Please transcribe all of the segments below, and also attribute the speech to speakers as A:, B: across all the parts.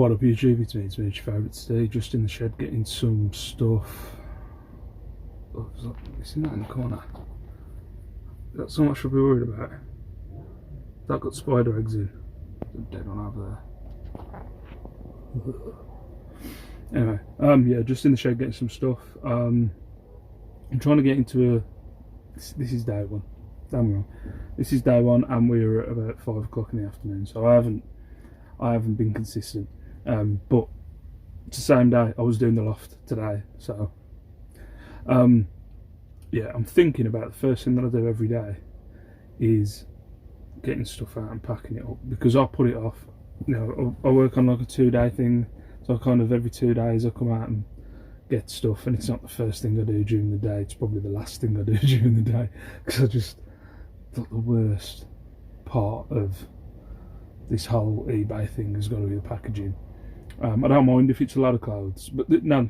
A: What up YouTube, it's me, your favourite today, just in the shed getting some stuff. Oh, isn't that in the corner? That's so much to be worried about. That got spider eggs in. They're dead on over there. Anyway, yeah, just in the shed getting some stuff. I'm trying to get into a... This is day one. Damn wrong. This is day one and we're at about 5 o'clock in the afternoon, so I haven't been consistent. But it's the same day I was doing the loft today, so yeah, I'm thinking about the first thing that I do every day is getting stuff out and packing it up, because I put it off. You know, I work on like a 2-day thing, so I kind of every 2 days I come out and get stuff, and it's not the first thing I do during the day, it's probably the last thing I do during the day, because I just thought the worst part of this whole eBay thing has got to be the packaging. I don't mind if it's a lot of clothes, but no,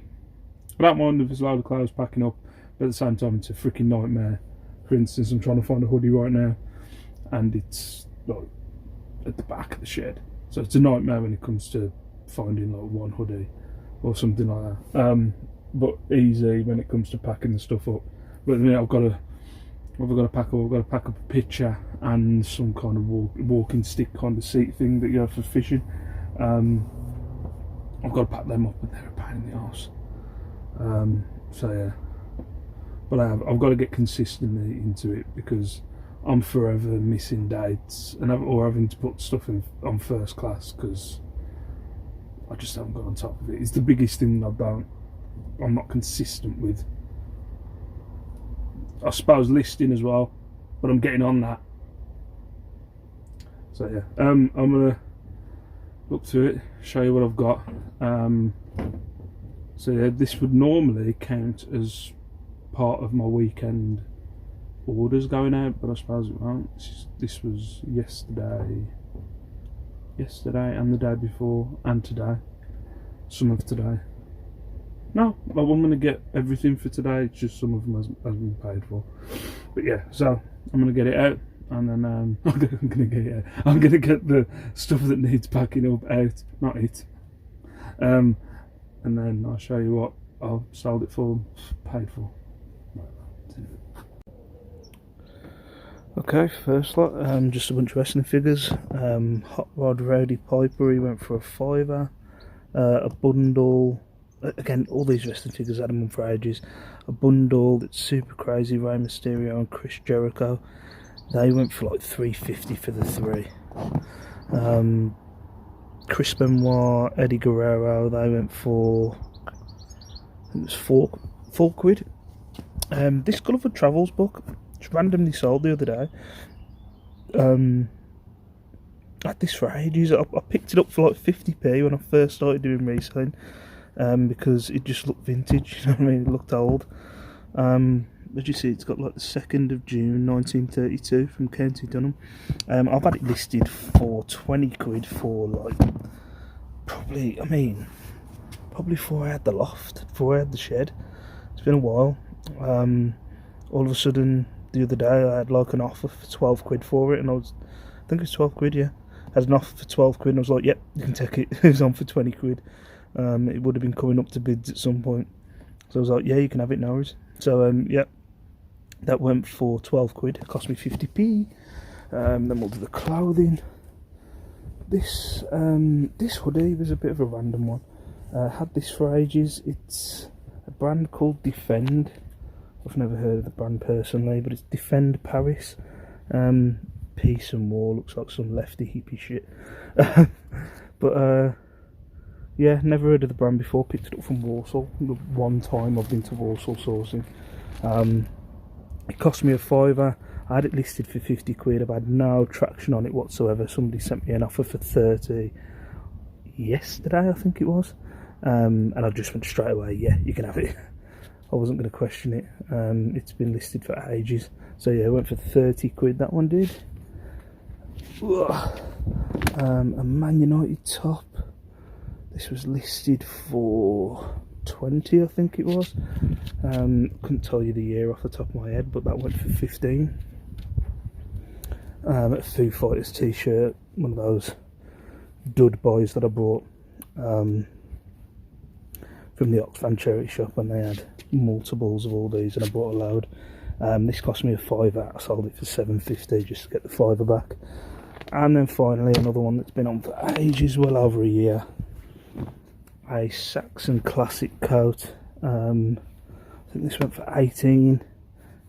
A: I don't mind if it's a lot of clothes packing up, but at the same time it's a freaking nightmare. For instance, I'm trying to find a hoodie right now and it's like at the back of the shed, so it's a nightmare when it comes to finding like one hoodie or something like that, but easy when it comes to packing the stuff up. But I mean, I've got to pack up a pitcher and some kind of walking stick kind of seat thing that you have for fishing. I've got to pack them up, but they're a pain in the arse. So yeah, but I've got to get consistently into it, because I'm forever missing dates or having to put stuff on first class because I just haven't got on top of it. It's the biggest thing I'm not consistent with. I suppose listing as well, but I'm getting on that. So yeah, I'm gonna look through it, show you what I've got. So yeah, this would normally count as part of my weekend orders going out, but I suppose it won't. This was yesterday and the day before and today. Some of today. No, I'm going to get everything for today, it's just some of them hasn't been paid for. But yeah, so I'm going to get it out, and then I'm going to get the stuff that needs packing up out, not it. And then I'll show you what I've sold it for, paid for. Okay, first lot, just a bunch of wrestling figures. Hot Rod Rowdy Piper, he went for a £5. A bundle, again, all these wrestling figures, I had them on for ages. A bundle that's super crazy, Rey Mysterio and Chris Jericho. They went for like £3.50 for the 3. Chris Benoit, Eddie Guerrero, they went for, I think it was £4. This Gulliver Travels book, just randomly sold the other day. I had this for ages. I picked it up for like 50p when I first started doing reselling, because it just looked vintage, you know what I mean, it looked old. As you see, it's got like the 2nd of June 1932 from County Durham. I've had it listed for 20 quid for like, probably before I had the loft, before I had the shed. It's been a while. All of a sudden, the other day, I had like an offer for 12 quid for it, and I think it was 12 quid, yeah. I had an offer for 12 quid, and I was like, yep, you can take it. It was on for 20 quid. It would have been coming up to bids at some point. So I was like, yeah, you can have it now. So, yeah, that went for 12 quid. It cost me 50p. Then we'll do the clothing. This hoodie was a bit of a random one. Had this for ages. It's a brand called Defend. I've never heard of the brand personally, but it's Defend Paris. Peace and war, looks like some lefty hippie shit. But yeah, never heard of the brand before. Picked it up from Warsaw. The one time I've been to Warsaw sourcing. It cost me a £5. I had it listed for 50 quid. I've had no traction on it whatsoever. Somebody sent me an offer for 30 yesterday, I think it was, and I just went straight away, yeah, you can have it. I wasn't going to question it. It's been listed for ages, so yeah, it went for 30 quid, that one did. A Man United top, this was listed for 20, I think it was. Couldn't tell you the year off the top of my head, but that went for 15. A Foo Fighters t-shirt, one of those dud boys that I bought. from the Oxfam charity shop, and they had multiples of all these, and I bought a load. This cost me a £5. I sold it for £7.50 just to get the £5 back. And then finally another one that's been on for ages, well over a year. A Saxon Classic coat. I think this went for 18.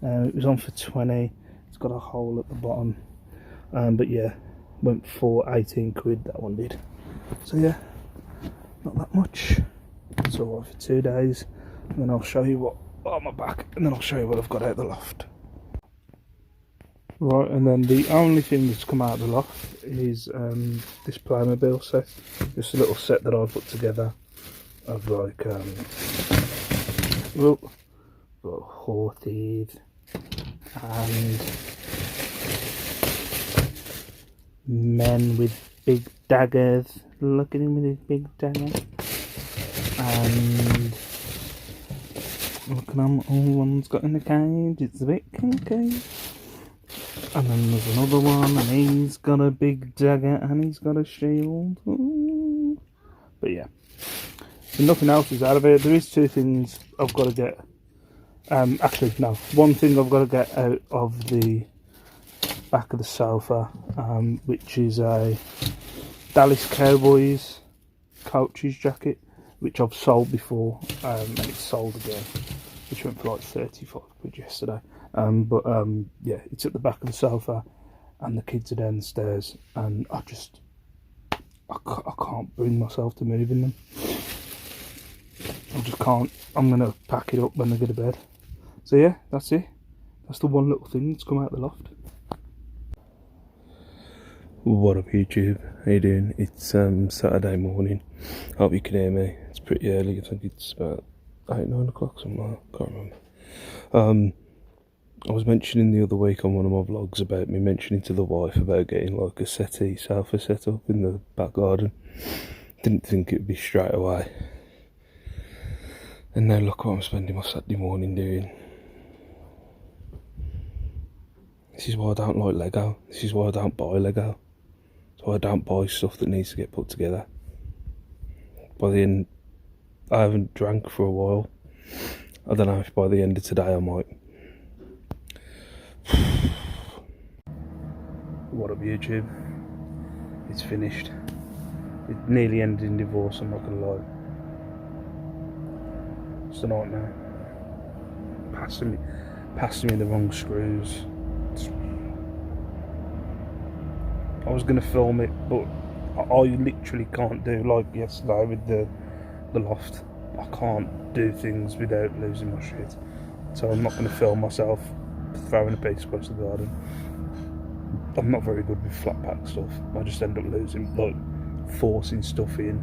A: It was on for 20. It's got a hole at the bottom. But yeah, went for 18 quid, that one did. So yeah, not that much. It's all right for 2 days, and then I'll show you what on my back, and then I'll show you what I've got out the loft. Right, and then the only thing that's come out of the loft is this Playmobil set. Just a little set that I've put together of like horses and men with big daggers. Look at him with his big dagger. And look at them, all one's got in the cage, it's a bit kinky. And then there's another one, and he's got a big dagger and he's got a shield. Ooh. But yeah, so nothing else is out of it. There is 2 things I've got to get. Actually, no, one thing I've got to get out of the back of the sofa, which is a Dallas Cowboys coaches jacket, which I've sold before, and it's sold again, which went for like 35 quid yesterday. Yeah, it's at the back of the sofa, and the kids are downstairs, and I can't bring myself to moving them. I just can't. I'm gonna pack it up when they go to bed. So yeah, that's it. That's the one little thing that's come out of the loft. What up YouTube, how you doing? It's Saturday morning. Hope you can hear me. It's pretty early, I think it's about 8-9 o'clock somewhere, can't remember. I was mentioning the other week on one of my vlogs about me mentioning to the wife about getting like a settee sofa set up in the back garden. Didn't think it would be straight away. And now look what I'm spending my Saturday morning doing. This is why I don't like Lego. This is why I don't buy Lego. So I don't buy stuff that needs to get put together. By the end, I haven't drank for a while. I don't know if by the end of today I might. What up YouTube? It's finished. It nearly ended in divorce, I'm not gonna lie. It's a nightmare. Passing me the wrong screws. I was going to film it, but I literally can't do, like yesterday with the loft, I can't do things without losing my shit. So I'm not going to film myself throwing a piece across the garden. I'm not very good with flat pack stuff. I just end up losing, like forcing stuff in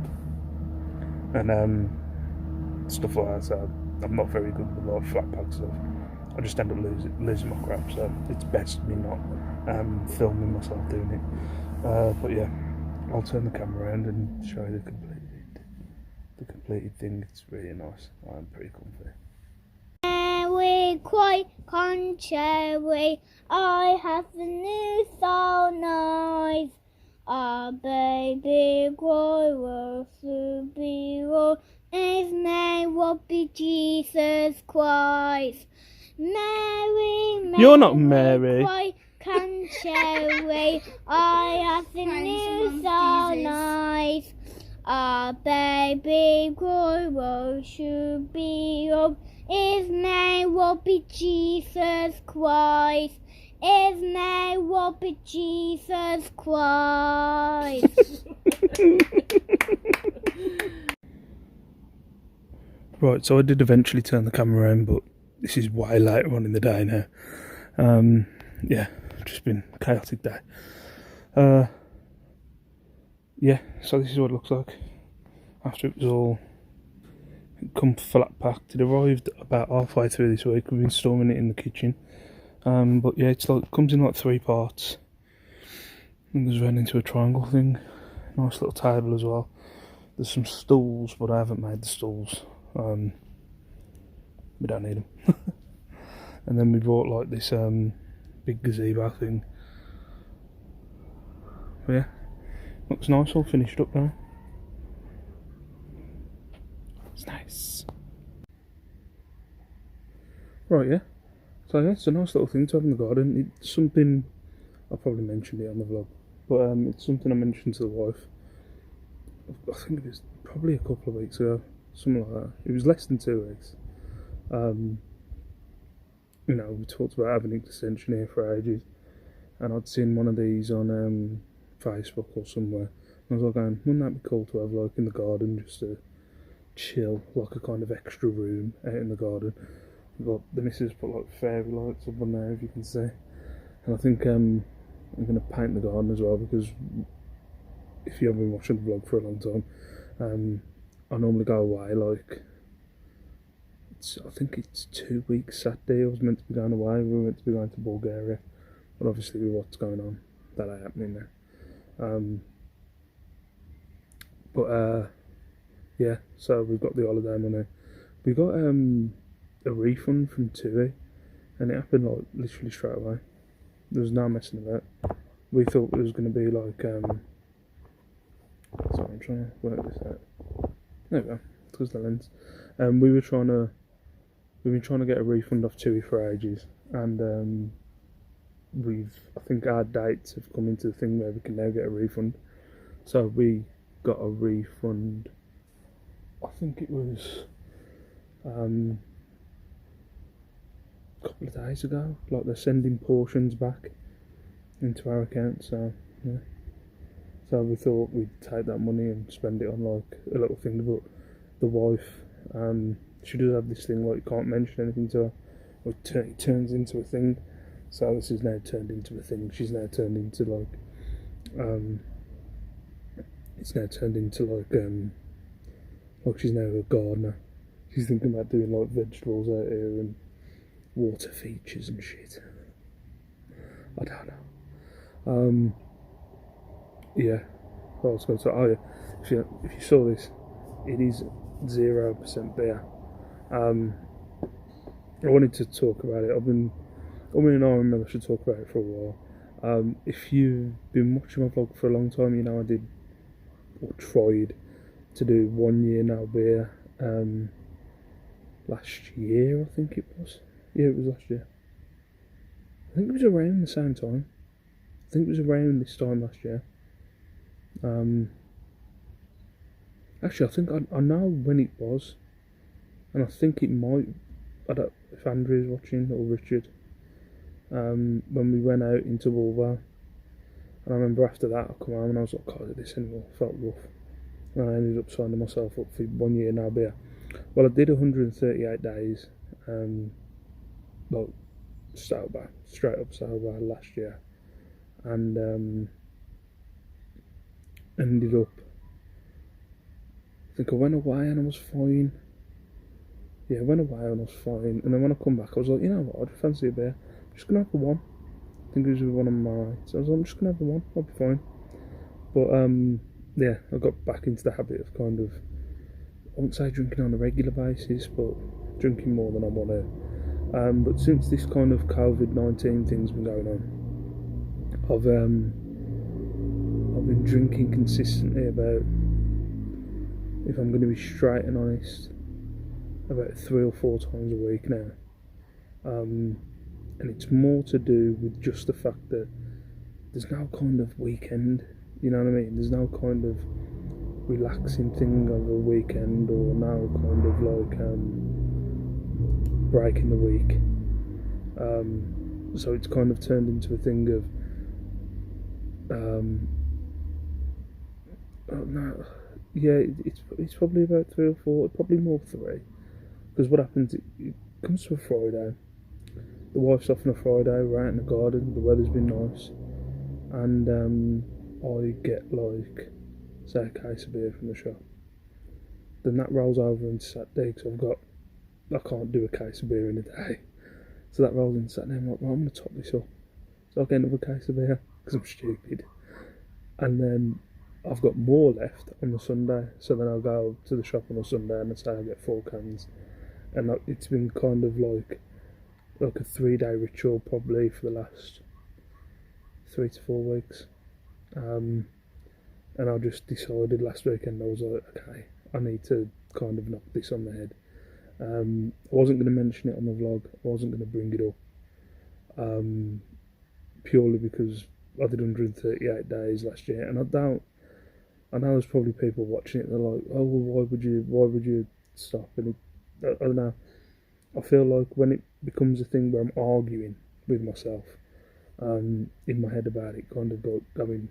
A: and stuff like that. So I'm not very good with like flat pack stuff. I just end up losing my crap, so it's best me not filming myself doing it. But yeah, I'll turn the camera around and show you the completed thing. It's really nice. I'm pretty comfy.
B: We're quite contrary. I have the new so nice. Our baby boy will soon be born. His name will be Jesus Christ. Mary,
A: You're not Mary.
B: Quite contrary. I have the new so nice. Our baby boy will soon be born. His name will be Jesus Christ. His name will be Jesus Christ.
A: Right, so I did eventually turn the camera around, but this is way later on in the day now. Yeah, just been a chaotic day. Yeah, so this is what it looks like after it was all come flat packed. It arrived about halfway through this week. We've been storing it in the kitchen. But yeah, it's like comes in like 3 parts. And goes round into a triangle thing. Nice little table as well. There's some stools, but I haven't made the stools. We don't need them. And then we brought like this big gazebo thing. But yeah, looks nice, all finished up now. It's nice. Right, yeah. So yeah, it's a nice little thing to have in the garden. It's something I probably mentioned it on the vlog, but it's something I mentioned to the wife. I think it was probably a couple of weeks ago, something like that. It was less than 2 weeks. You know, we talked about having an extension here for ages, and I'd seen one of these on Facebook or somewhere. And I was like going, wouldn't that be cool to have like in the garden, just to chill, like a kind of extra room out in the garden. But the missus put like fairy lights up on there, if you can see. And I think I'm going to paint the garden as well, because if you haven't been watching the vlog for a long time, I normally go away like, I think it's 2 weeks Saturday I was meant to be going away. We were meant to be going to Bulgaria, but obviously with what's going on, that ain't happening now. Yeah, so we've got the holiday money. We got a refund from TUI, and it happened like literally straight away. There was no messing about. We thought it was going to be like sorry, I'm trying to work this out. There we go. Because the lens. We've been trying to get a refund off TUI for ages, and I think our dates have come into the thing where we can now get a refund. So we got a refund. I think it was a couple of days ago. Like, they're sending portions back into our account. So yeah. So we thought we'd take that money and spend it on like a little thing. But the wife, she does have this thing like you can't mention anything to her, or it turns into a thing. So this is now turned into a thing. She's now turned into like, it's now turned into like she's now a gardener. She's thinking about doing like vegetables out here and water features and shit. I don't know. Yeah. What I was going to say, oh yeah, if you saw this, it is 0% beer. I wanted to talk about it. I remember I should talk about it for a while. If you've been watching my vlog for a long time, you know I did, or tried to do 1 year now beer last year, I think it was. Yeah, it was last year. I think it was around the same time. I think it was around this time last year. Actually, I think I know when it was, and I think it might. I don't know if Andrew's watching or Richard. When we went out into Wolver, and I remember after that I come home and I was like, I can't do this anymore. I felt rough, and I ended up signing myself up for 1 year now beer. Well, I did 138 days, like sober, straight up sober last year, and ended up. I think I went away and I was fine. Yeah, I went away and I was fine. And then when I come back, I was like, you know what, I'd fancy a beer. I'm just going to have the one. I think it was with one of my mates. I was like, I'm just going to have the one. I'll be fine. But, yeah, I got back into the habit of kind of, I wouldn't say drinking on a regular basis, but drinking more than I want to. But since this kind of COVID-19 thing's been going on, I've been drinking consistently about, if I'm going to be straight and honest, about 3 or 4 times a week now. And it's more to do with just the fact that there's no kind of weekend, you know what I mean? There's no kind of relaxing thing of a weekend, or no kind of like break in the week. So it's kind of turned into a thing of no, yeah, it's probably about 3 or 4, probably more 3. Because what happens, it comes to a Friday, the wife's off on a Friday, we're out in the garden, the weather's been nice, and I get like, say, a case of beer from the shop. Then that rolls over into Saturday, because I can't do a case of beer in a day. So that rolls into Saturday, I'm like, well, I'm going to top this up. So I'll get another case of beer, because I'm stupid. And then I've got more left on the Sunday, so then I'll go to the shop on a Sunday and I say I'll get 4 cans. And it's been kind of like a 3-day ritual probably for the last 3 to 4 weeks. And I just decided last weekend, I was like, okay, I need to kind of knocked this on the head. I wasn't going to mention it on the vlog. I wasn't going to bring it up. Purely because I did 138 days last year, and I know there's probably people watching it. They're like, "Oh, well, why would you stop?" And I don't know. I feel like when it becomes a thing where I'm arguing with myself, in my head about it, kind of going,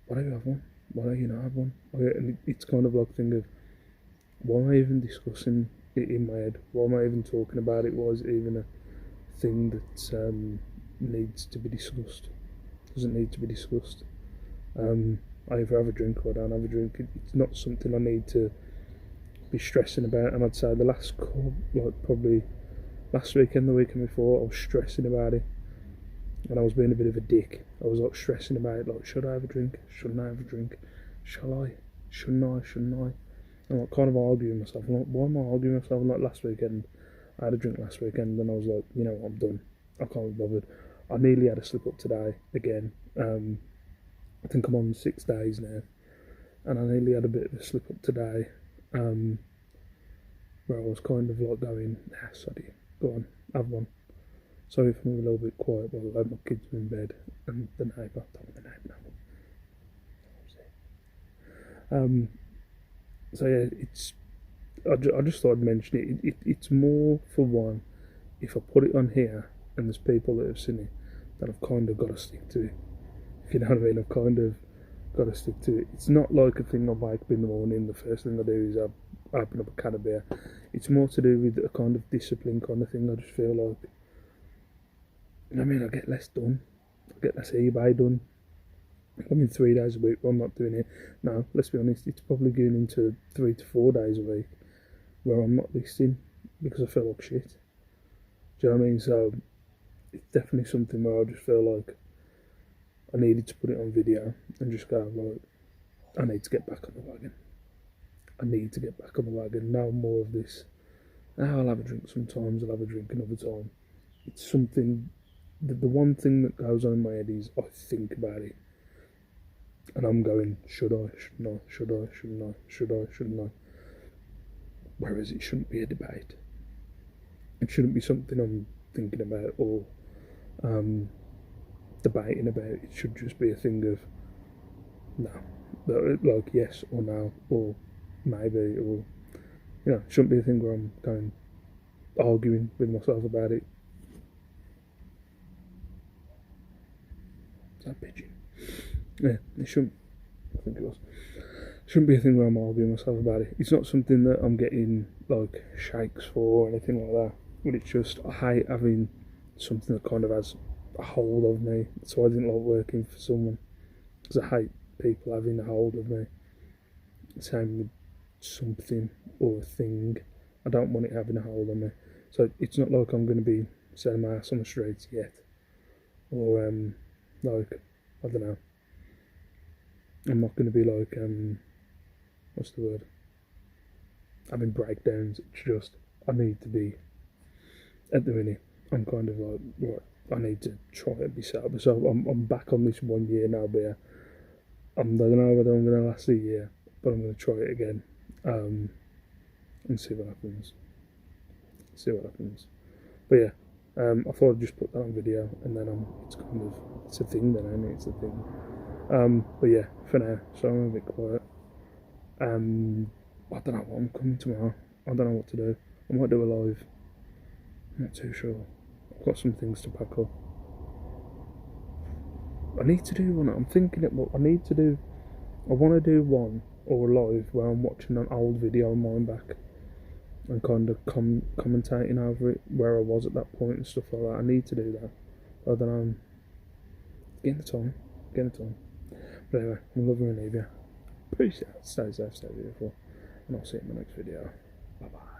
A: "Why don't you have one? Why don't you not have one?" And it's kind of like a thing of, why am I even discussing it in my head? Why am I even talking about it? Why is it even a thing that needs to be discussed? Doesn't need to be discussed. I either have a drink or I don't have a drink. It's not something I need to be stressing about. And I'd say the last couple, like probably last weekend, the weekend before, I was stressing about it, and I was being a bit of a dick. I was like stressing about it, like, should I have a drink? Shouldn't I have a drink? Shall I? Shouldn't I? Shouldn't I? And like kind of arguing myself. I'm like, why am I arguing myself? Like last weekend, I had a drink last weekend, and I was like, you know what, I'm done. I can't be bothered. I nearly had a slip up today again. I think I'm on 6 days now, and I nearly had a bit of a slip up today, where I was kind of like going, nah, sorry, go on, have one. Sorry if I'm a little bit quiet, but my kids are in bed, and the neighbour, don't want the neighbour know. So yeah, I just thought I'd mention it. It's more for one, if I put it on here and there's people that have seen it, then I've kind of got to stick to it. If you know what I mean, I've kind of got to stick to it. It's not like a thing I wake up in the morning, the first thing I do is I open up a can of beer. It's more to do with a kind of discipline kind of thing. I just feel like, you know what I mean, I get less done. I get less eBay done. I mean, 3 days a week, well, I'm not doing it. No, let's be honest, it's probably going into 3 to 4 days a week where I'm not listing because I feel like shit. Do you know what I mean? So it's definitely something where I just feel like I needed to put it on video and just go, like, I need to get back on the wagon. I need to get back on the wagon. No more of this. Now I'll have a drink sometimes, I'll have a drink another time. It's something, the one thing that goes on in my head is I think about it. And I'm going, should I, shouldn't I, should I, shouldn't I, should I, shouldn't I? Whereas it shouldn't be a debate. It shouldn't be something I'm thinking about or debating about. It should just be a thing of, no, like yes or no, or maybe, or, you know, it shouldn't be a thing where I'm going arguing with myself about it. Is that pigeon? Yeah, it shouldn't. I think it was. Shouldn't be a thing where I'm arguing myself about it. It's not something that I'm getting like shakes for or anything like that. But it's just I hate having something that kind of has a hold of me. That's why I didn't like working for someone, because I hate people having a hold of me. Same with something or a thing. I don't want it having a hold on me. So it's not like I'm going to be setting my ass on the streets yet, or like, I don't know. I'm not going to be like, what's the word? Having breakdowns. It's just, I need to be, at the minute, I'm kind of like, right, I need to try and be set up. So I'm back on this 1 year now beer. I don't know whether I'm going to last a year, but I'm going to try it again, and see what happens. But yeah, I thought I'd just put that on video, and then it's a thing then, isn't it? It's a thing. But yeah, for now, so I'm a bit quiet. I don't know what I'm coming tomorrow. I don't know what to do. I might do a live. I'm not too sure. I've got some things to pack up. I need to do one. I'm thinking what I need to do. I want to do one or a live where I'm watching an old video of mine back and kind of commentating over it, where I was at that point and stuff like that. I need to do that. I don't know. Getting the time. But anyway, I'm loving and leave you. Peace out. Stay safe, stay beautiful. And I'll see you in my next video. Bye bye.